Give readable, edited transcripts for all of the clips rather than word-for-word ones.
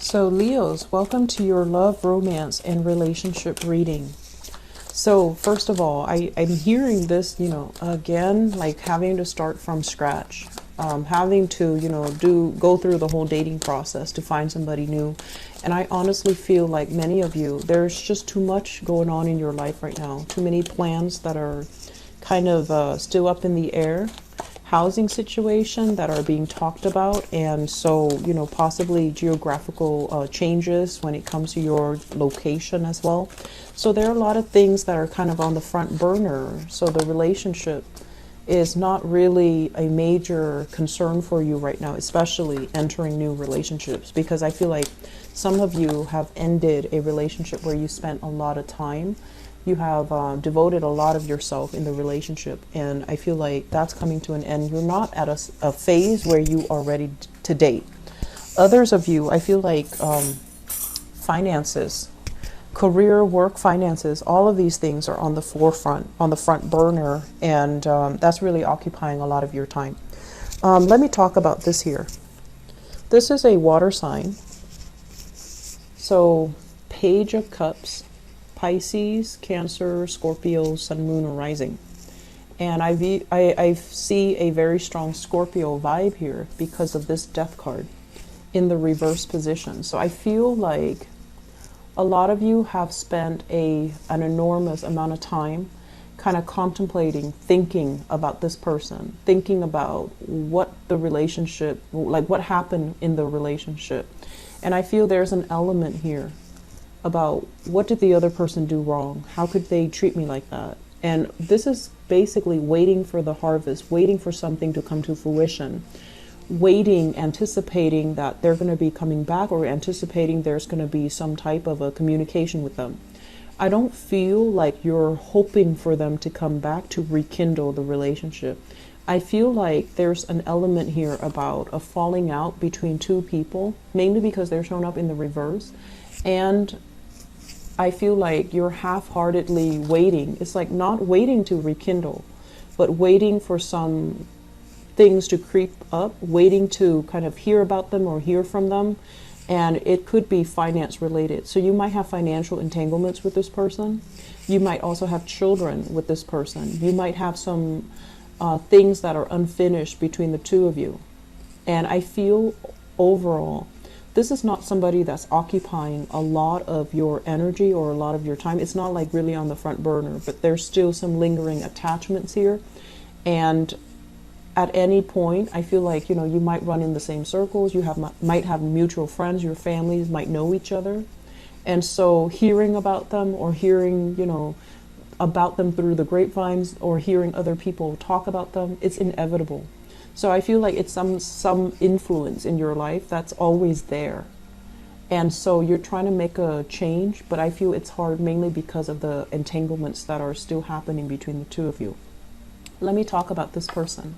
So Leos, welcome to your love, romance, and relationship reading. So first of all, I'm hearing this, again, like having to start from scratch, having to, go through the whole dating process to find somebody new. And I honestly feel like many of you, there's just too much going on in your life right now. Too many plans that are kind of still up in the air. Housing situation that are being talked about, and so possibly geographical changes when it comes to your location as well. So there are a lot of things that are kind of on the front burner, so the relationship is not really a major concern for you right now, especially entering new relationships, because I feel like some of you have ended a relationship where you spent a lot of time. You have devoted a lot of yourself in the relationship, and I feel like that's coming to an end. You're not at a phase where you are ready to date. Others of you, I feel like finances, career, work, finances, all of these things are on the forefront, on the front burner, and that's really occupying a lot of your time. Let me talk about this here. This is a water sign. So, Page of Cups. Pisces, Cancer, Scorpio, Sun, Moon, or Rising. And I see a very strong Scorpio vibe here because of this Death card in the reverse position. So I feel like a lot of you have spent an enormous amount of time kind of contemplating, thinking about this person, thinking about what the relationship, like what happened in the relationship. And I feel there's an element here about what did the other person do wrong? How could they treat me like that? And this is basically waiting for the harvest, waiting for something to come to fruition, waiting, anticipating that they're going to be coming back, or anticipating there's going to be some type of a communication with them. I don't feel like you're hoping for them to come back to rekindle the relationship. I feel like there's an element here about a falling out between two people, mainly because they're shown up in the reverse. And I feel like you're half-heartedly waiting. It's like not waiting to rekindle, but waiting for some things to creep up, waiting to kind of hear about them or hear from them. And it could be finance related. So you might have financial entanglements with this person. You might also have children with this person. You might have some things that are unfinished between the two of you. And I feel overall, this is not somebody that's occupying a lot of your energy or a lot of your time. It's not like really on the front burner, but there's still some lingering attachments here. And at any point, I feel like, you might run in the same circles. You might have mutual friends. Your families might know each other. And so hearing about them, or hearing, about them through the grapevines, or hearing other people talk about them, it's inevitable. So I feel like it's some influence in your life that's always there. And so you're trying to make a change, but I feel it's hard mainly because of the entanglements that are still happening between the two of you. Let me talk about this person.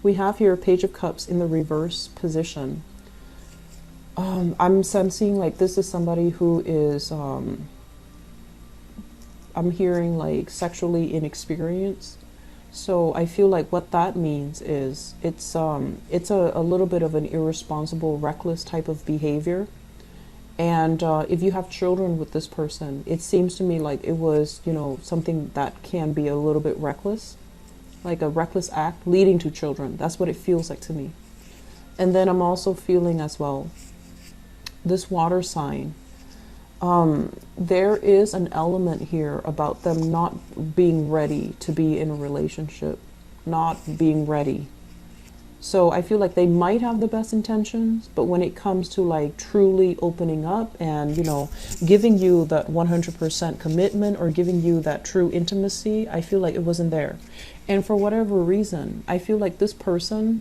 We have here Page of Cups in the reverse position. I'm sensing like this is somebody who is, I'm hearing like sexually inexperienced. So I feel like what that means is it's a little bit of an irresponsible, reckless type of behavior. And if you have children with this person, it seems to me like it was, something that can be a little bit reckless, like a reckless act leading to children. That's what it feels like to me. And then I'm also feeling as well, this water sign. There is an element here about them not being ready to be in a relationship, not being ready. So I feel like they might have the best intentions, but when it comes to like truly opening up and, giving you that 100% commitment, or giving you that true intimacy, I feel like it wasn't there. And for whatever reason, I feel like this person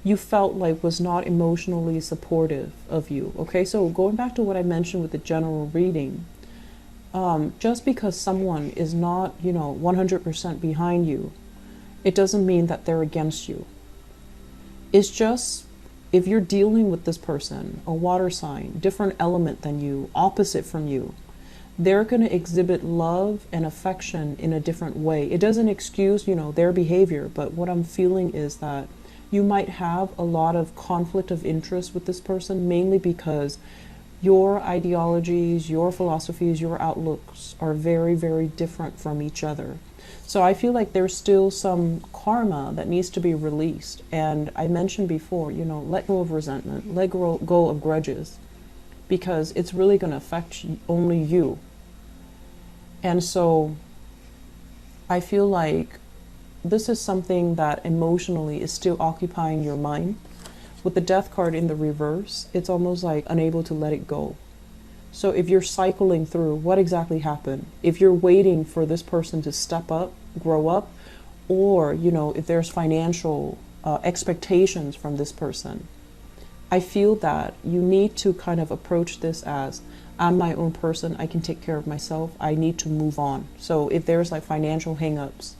you felt like was not emotionally supportive of you. Okay, so going back to what I mentioned with the general reading, just because someone is not, 100% behind you, it doesn't mean that they're against you. It's just, if you're dealing with this person, a water sign, different element than you, opposite from you, they're going to exhibit love and affection in a different way. It doesn't excuse, their behavior, but what I'm feeling is that you might have a lot of conflict of interest with this person, mainly because your ideologies, your philosophies, your outlooks are very, very different from each other. So I feel like there's still some karma that needs to be released. And I mentioned before, you know, let go of resentment, let go of grudges, because it's really going to affect only you. And so I feel like this is something that emotionally is still occupying your mind. With the Death card in the reverse, it's almost like unable to let it go. So if you're cycling through what exactly happened, if you're waiting for this person to step up, grow up, or, you know, if there's financial expectations from this person, I feel that you need to kind of approach this as, I'm my own person, I can take care of myself, I need to move on. So if there's like financial hangups,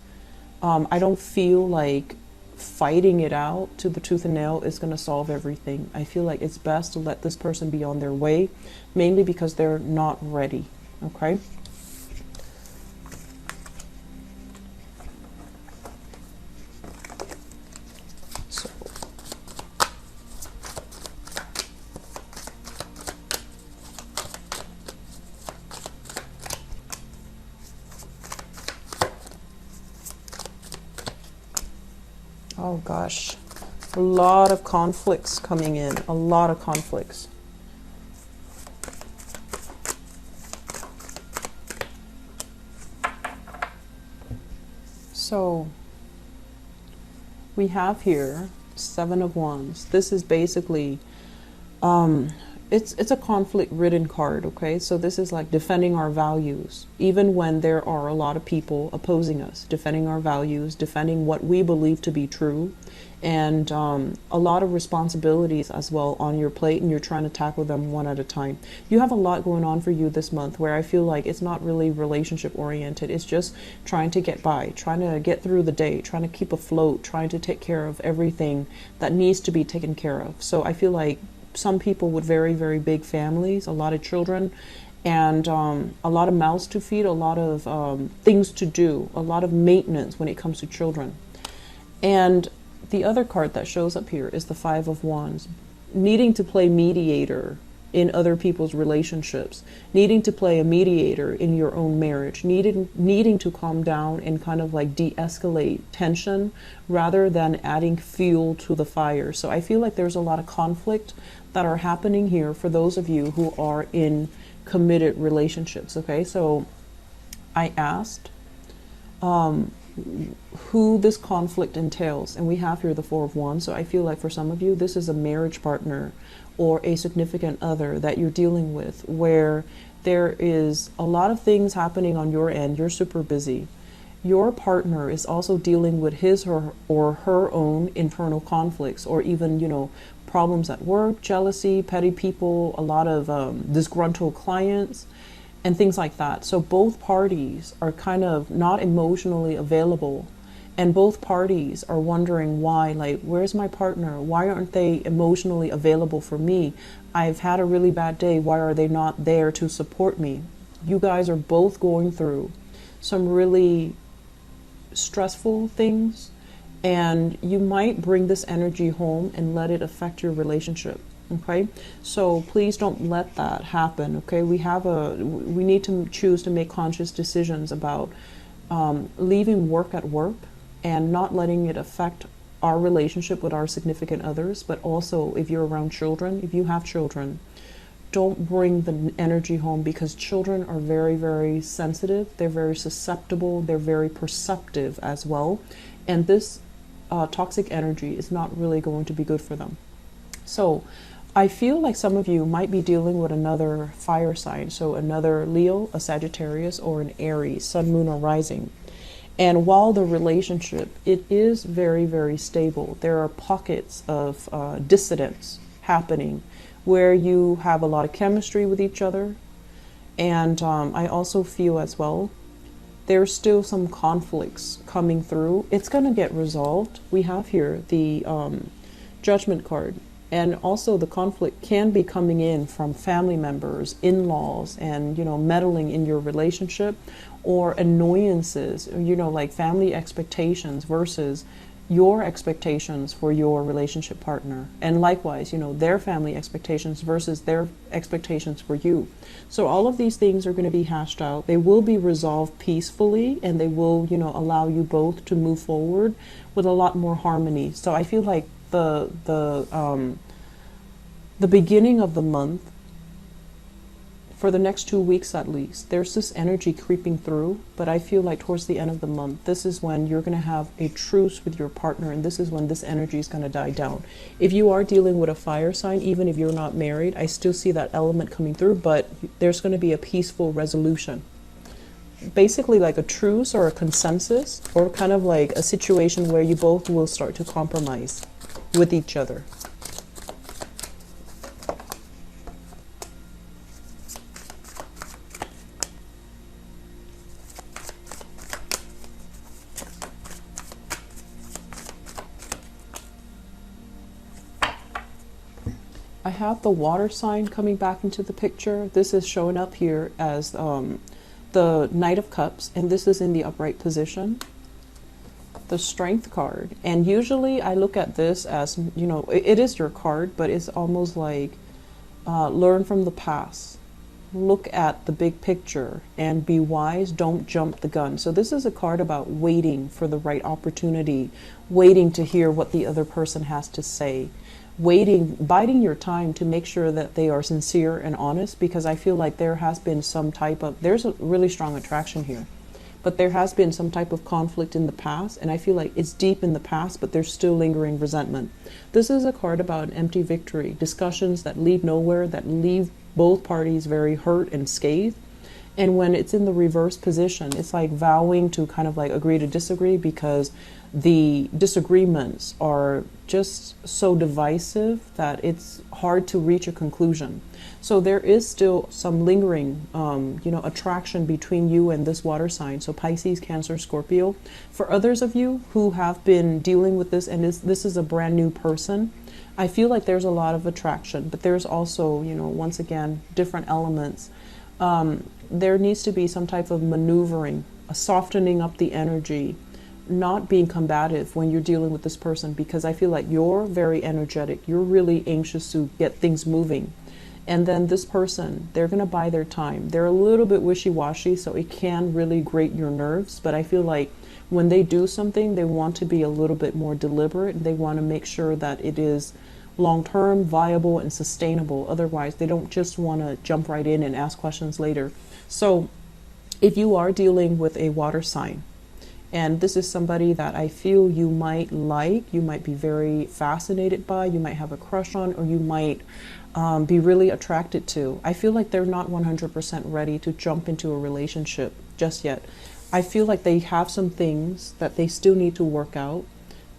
I don't feel like fighting it out to the tooth and nail is going to solve everything. I feel like it's best to let this person be on their way, mainly because they're not ready. Okay? So, oh gosh, a lot of conflicts coming in, a lot of conflicts. So we have here Seven of Wands. This is basically it's a conflict-ridden card, okay? So this is like defending our values, even when there are a lot of people opposing us, defending our values, defending what we believe to be true, and a lot of responsibilities as well on your plate, and you're trying to tackle them one at a time. You have a lot going on for you this month where I feel like it's not really relationship-oriented. It's just trying to get by, trying to get through the day, trying to keep afloat, trying to take care of everything that needs to be taken care of. So I feel like some people with very, very big families, a lot of children, and a lot of mouths to feed, a lot of things to do, a lot of maintenance when it comes to children. And the other card that shows up here is the Five of Wands, needing to play mediator in other people's relationships, needing to play a mediator in your own marriage, needing to calm down and kind of like de-escalate tension rather than adding fuel to the fire. So I feel like there's a lot of conflict that are happening here for those of you who are in committed relationships. Okay, so I asked who this conflict entails, and we have here the Four of Wands. So I feel like for some of you, this is a marriage partner or a significant other that you're dealing with, where there is a lot of things happening on your end. You're super busy. Your partner is also dealing with his or her own internal conflicts, or even, you know, problems at work, jealousy, petty people, a lot of disgruntled clients, and things like that. So both parties are kind of not emotionally available, and both parties are wondering why, like, where's my partner? Why aren't they emotionally available for me? I've had a really bad day. Why are they not there to support me? You guys are both going through some really stressful things, and you might bring this energy home and let it affect your relationship. Okay, so please don't let that happen. Okay, we need to choose to make conscious decisions about leaving work at work and not letting it affect our relationship with our significant others. But also, if you're around children, if you have children, don't bring the energy home, because children are very, very sensitive. They're very susceptible. They're very perceptive as well. And this toxic energy is not really going to be good for them. So I feel like some of you might be dealing with another fire sign. So another Leo, a Sagittarius, or an Aries, Sun, Moon, or Rising. And while the relationship, it is very, very stable, there are pockets of dissidence happening where you have a lot of chemistry with each other. And I also feel as well, there's still some conflicts coming through. It's going to get resolved. We have here the Judgment card. And also the conflict can be coming in from family members, in-laws, and, you know, meddling in your relationship, or annoyances, you know, like family expectations versus your expectations for your relationship partner, and likewise, you know, their family expectations versus their expectations for you. So all of these things are going to be hashed out. They will be resolved peacefully, and they will, you know, allow you both to move forward with a lot more harmony. So I feel like the beginning of the month, for the next 2 weeks at least, there's this energy creeping through, but I feel like towards the end of the month, this is when you're going to have a truce with your partner, and this is when this energy is going to die down. If you are dealing with a fire sign, even if you're not married, I still see that element coming through, but there's going to be a peaceful resolution. Basically like a truce or a consensus, or kind of like a situation where you both will start to compromise with each other. I have the water sign coming back into the picture. This is showing up here as the Knight of Cups, and this is in the upright position. The Strength card. And usually I look at this as, you know, it is your card, but it's almost like learn from the past. Look at the big picture and be wise. Don't jump the gun. So this is a card about waiting for the right opportunity, waiting to hear what the other person has to say. Waiting, biding your time to make sure that they are sincere and honest, because I feel like there has been some type of, there's a really strong attraction here, but there has been some type of conflict in the past, and I feel like it's deep in the past, but there's still lingering resentment. This is a card about an empty victory, discussions that lead nowhere, that leave both parties very hurt and scathed. And when it's in the reverse position, it's like vowing to kind of like agree to disagree, because the disagreements are just so divisive that it's hard to reach a conclusion. So there is still some lingering, you know, attraction between you and this water sign. So Pisces, Cancer, Scorpio. For others of you who have been dealing with this, and this is a brand new person, I feel like there's a lot of attraction, but there's also, you know, once again, different elements. There needs to be some type of maneuvering, a softening up the energy, not being combative when you're dealing with this person, because I feel like you're very energetic. You're really anxious to get things moving. And then this person, they're going to buy their time. They're a little bit wishy-washy, so it can really grate your nerves. But I feel like when they do something, they want to be a little bit more deliberate. They want to make sure that it is long-term, viable, and sustainable. Otherwise, they don't just want to jump right in and ask questions later. So if you are dealing with a water sign, and this is somebody that I feel you might like, you might be very fascinated by, you might have a crush on, or you might be really attracted to, I feel like they're not 100% ready to jump into a relationship just yet. I feel like they have some things that they still need to work out.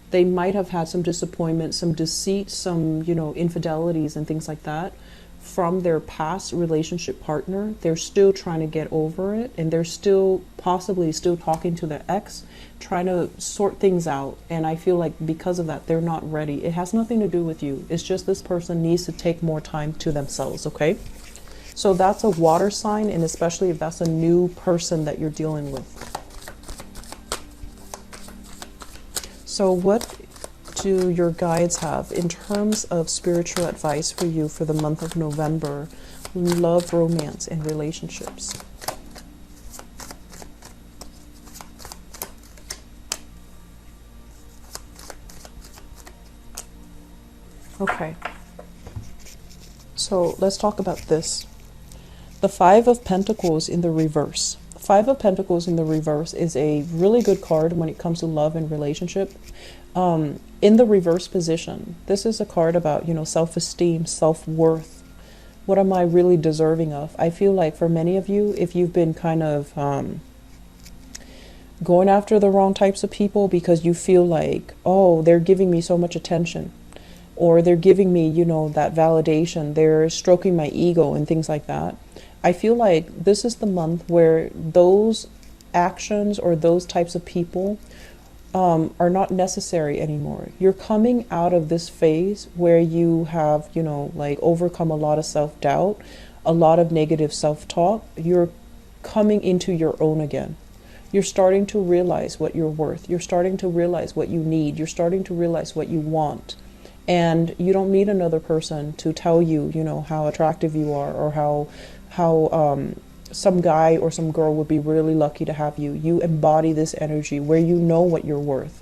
They might have had some disappointment, some deceit, some, you know, infidelities and things like that from their past relationship partner. They're still trying to get over it, and they're still possibly still talking to their ex, trying to sort things out. And I feel like because of that, they're not ready. It has nothing to do with you. It's just this person needs to take more time to themselves, okay? So that's a water sign, and especially if that's a new person that you're dealing with. So what do your guides have in terms of spiritual advice for you for the month of November? Love, romance, and relationships. Okay. So let's talk about this. The Five of Pentacles in the reverse. Five of Pentacles in the reverse is a really good card when it comes to love and relationship. In the reverse position, this is a card about, you know, self-esteem, self-worth. What am I really deserving of? I feel like for many of you, if you've been kind of going after the wrong types of people because you feel like, oh, they're giving me so much attention, or they're giving me, you know, that validation, they're stroking my ego and things like that. I feel like this is the month where those actions or those types of people are not necessary anymore. You're coming out of this phase where you have, you know, like overcome a lot of self-doubt, a lot of negative self-talk. You're coming into your own again. You're starting to realize what you're worth. You're starting to realize what you need. You're starting to realize what you want. And you don't need another person to tell you, you know, how attractive you are, or how some guy or some girl would be really lucky to have you. You embody this energy where you know what you're worth.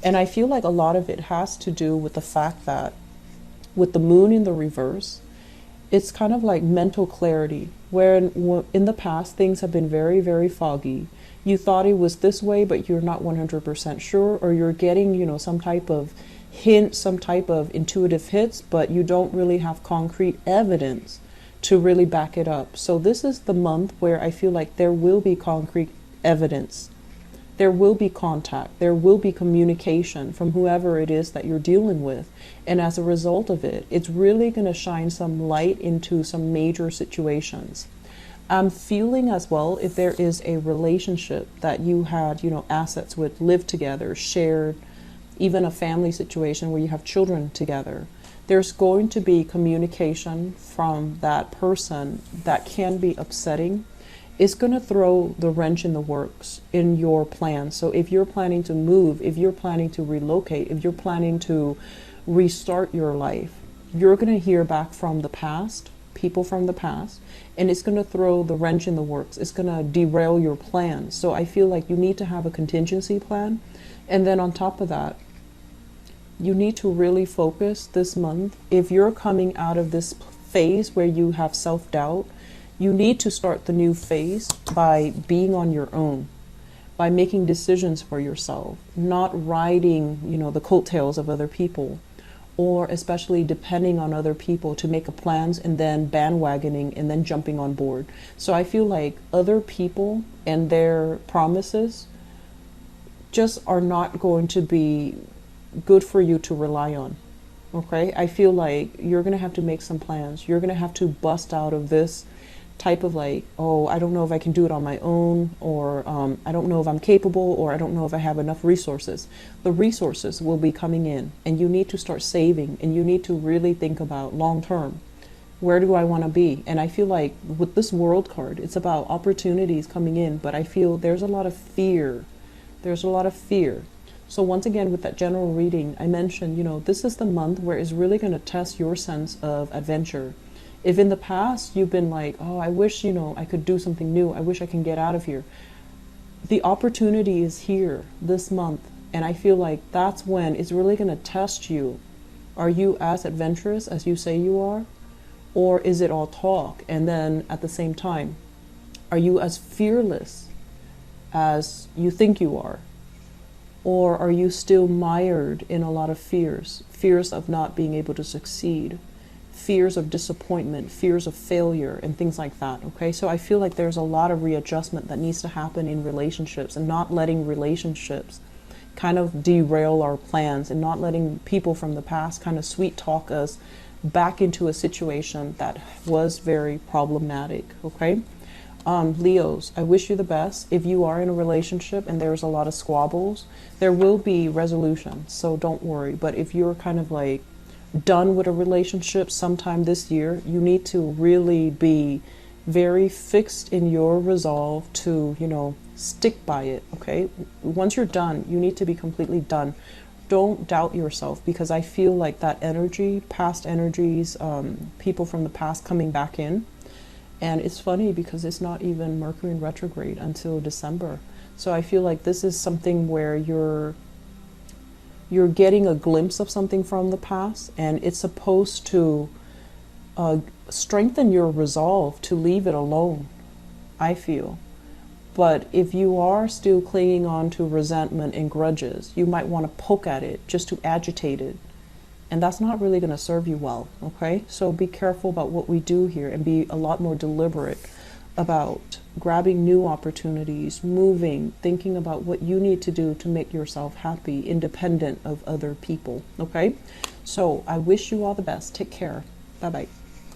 And I feel like a lot of it has to do with the fact that with the moon in the reverse, it's kind of like mental clarity, where in the past things have been very, very foggy. You thought it was this way, but you're not 100% sure, or you're getting, you know, some type of hint, some type of intuitive hits, but you don't really have concrete evidence to really back it up. So this is the month where I feel like there will be concrete evidence. There will be contact. There will be communication from whoever it is that you're dealing with. And as a result of it, it's really going to shine some light into some major situations. I'm feeling as well, if there is a relationship that you had, you know, assets with, lived together, shared, even a family situation where you have children together, there's going to be communication from that person that can be upsetting. It's going to throw the wrench in the works in your plan. So if you're planning to move, if you're planning to relocate, if you're planning to restart your life, you're going to hear back from the past, people from the past, and it's going to throw the wrench in the works. It's going to derail your plan. So I feel like you need to have a contingency plan. And then on top of that, you need to really focus this month. If you're coming out of this phase where you have self-doubt, you need to start the new phase by being on your own, by making decisions for yourself, not riding, you know, the coattails of other people, or especially depending on other people to make plans and then bandwagoning and then jumping on board. So I feel like other people and their promises just are not going to be good for you to rely on. Okay? I feel like you're going to have to make some plans. You're going to have to bust out of this type of like, oh, I don't know if I can do it on my own, or I don't know if I'm capable, or I don't know if I have enough resources. The resources will be coming in, and you need to start saving, and you need to really think about long term. Where do I want to be? And I feel like with this World card, it's about opportunities coming in, but I feel there's a lot of fear. There's a lot of fear. So once again, with that general reading, I mentioned, you know, this is the month where it's really going to test your sense of adventure. If in the past you've been like, oh, I wish, you know, I could do something new. I wish I can get out of here. The opportunity is here this month. And I feel like that's when it's really going to test you. Are you as adventurous as you say you are? Or is it all talk? And then at the same time, are you as fearless as you think you are? Or are you still mired in a lot of fears? Fears of not being able to succeed, fears of disappointment, fears of failure, and things like that. Okay, so I feel like there's a lot of readjustment that needs to happen in relationships, and not letting relationships kind of derail our plans, and not letting people from the past kind of sweet talk us back into a situation that was very problematic. Okay, Leos, I wish you the best. If you are in a relationship and there's a lot of squabbles, there will be resolution, so don't worry. But if you're kind of like done with a relationship sometime this year, you need to really be very fixed in your resolve to, you know, stick by it. Okay, once you're done, you need to be completely done. Don't doubt yourself, because I feel like that energy, past energies, people from the past coming back in. And it's funny because it's not even Mercury in retrograde until December. So I feel like this is something where you're getting a glimpse of something from the past, and it's supposed to strengthen your resolve to leave it alone, I feel. But if you are still clinging on to resentment and grudges, you might want to poke at it just to agitate it. And that's not really going to serve you well, okay? So be careful about what we do here, and be a lot more deliberate about grabbing new opportunities, moving, thinking about what you need to do to make yourself happy, independent of other people, okay? So I wish you all the best. Take care. Bye-bye.